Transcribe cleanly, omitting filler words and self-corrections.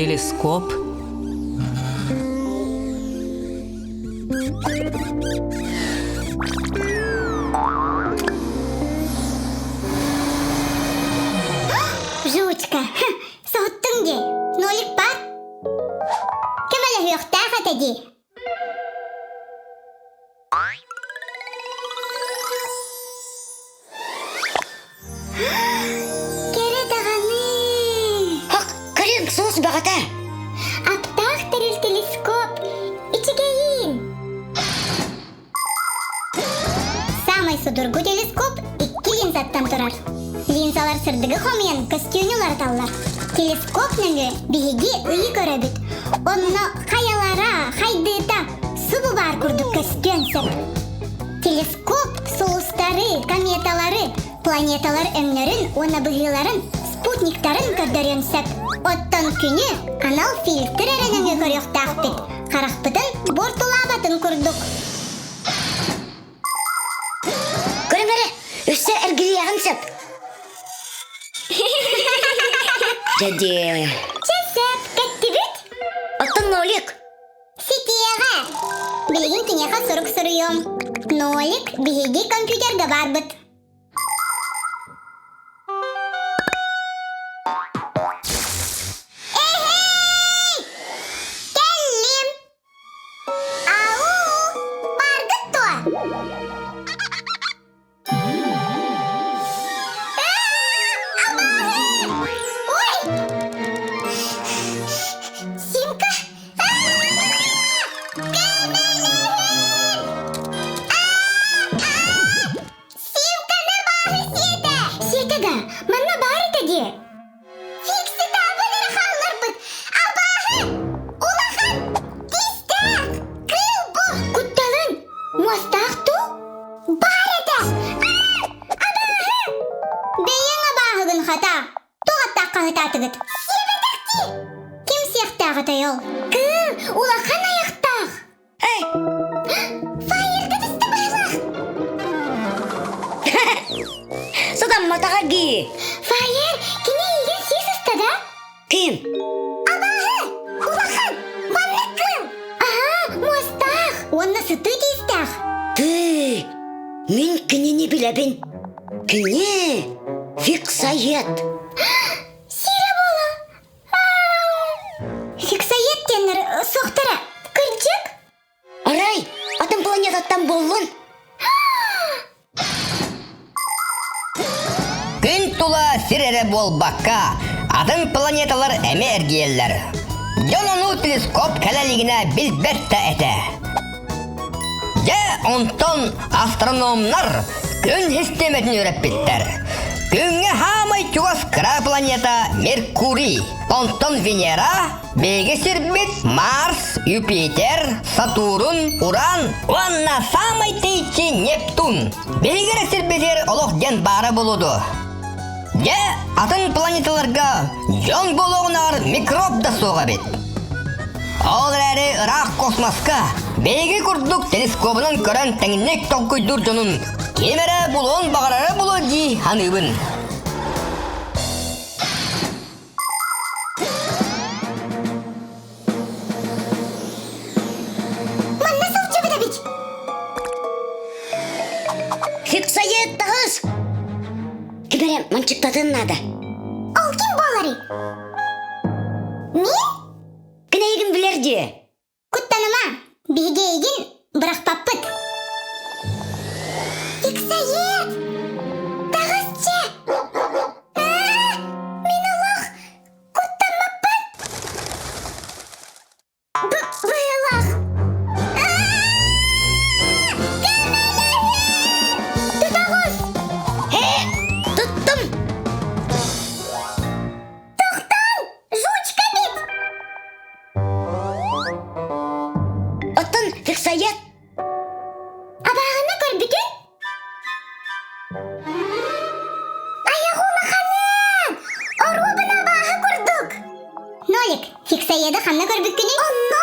телескоп. Жучка, соғыттың де, нолик бар. Кім әлі өқтақ атади? Кере тағаны. Хақ, көрем, соғыс бағата. Аптақ тәріл телескоп. Ичігейін. Самай судыргу телескоп 2 линзаттан тұрар. Линзалар сырдығы хомиян көстүйінілар таллар. Телескоп нәңі бігеге үйі көрөбіт. Онно қаялара, хайдыта субу бар күрдік көстүйін сөп. Телескоп соғыстары, кометалары, планеталар өңнерін, оны бұғыларын, спутниктарын көрдөрен сөп. Оттан күні анал фильтр әрініңі көріқтақ бит. Қарақпытын бортулабатын күрдік. Көрем әрі, өсі әргілі яғын сөп. Жәде. Чесіп, кәтті біт? Оттан нолик. Сетеға. Білеген күнеға сұрық сұрыйым. Нолик бігі компьютерға бар бұд. Эхей! Кәлім! Ау! Барды то! Симка? Симканы бары сеті! Сетіға, манна бары тәде. Фиксі табылыр қалыр бұд. Абағы! Улахан! Тістақ! Крыл бұ! Құтталын! Мостақ ту? Бары да! Абағы! Бейін абағығын қата. Тоғаттақ қағытатығыт. Себетіқті! Кім сияқтағы тайыл? Улахан аяқтақ! Әй, Файырды түсті байлақ! содан матаға гі. Файыр, кіне еген сес ұстада? Кім? Абағы! Улахан! Манны крыл! Ага, мостақ! Онны сұты дейстақ! Ты, мен кінені біләбін. Кіне, фиксает. Сире бола! Фиксает тенір соқтыра. Күрчік? Арай, атын планетаттан болын. Күн тула сирере болбаққа, атын планеталар әме әргиеллер. Жонону телескоп кәләлігіне білбәтті әті. Жә онтон астрономнар күн системетін өріп біттер. Күнге хамай чуғас кыра планета Меркурий, онтон Венера, беге сирбит Марс, Юпитер, Сатурн, Уран, онна самай тейчи Нептун. Бегере сирбитер олық ден бары болуду. Жә атын планеталарға жон болуғынар микроб да соға бет. Ол әрі Ирақ космоска беге күрдік телескопының көрін тәңінек тоққойдыр жонын кемері бұлын бағарары бұлы ди ханыбын. Манна соқчы бұда біч! Фиксает тағыз. Кіберем, манчықтатын нада. Ол кім болары? Мен? Кіне егін білерде. Құттаныма, біге еген бұрақ паппыт. Фиксает! Тағызчы! Мен ұлық! Құттанмаппын! Бұйлақ! Тұтағыз! Тұттым. Тоқтан! Жучка бит! Оттан фиксает. Абағыны көрбітін? Аяғула ханын! Орубын абағы көрдік! Нолик, фиксайды ханна көрбіткіні? Онно!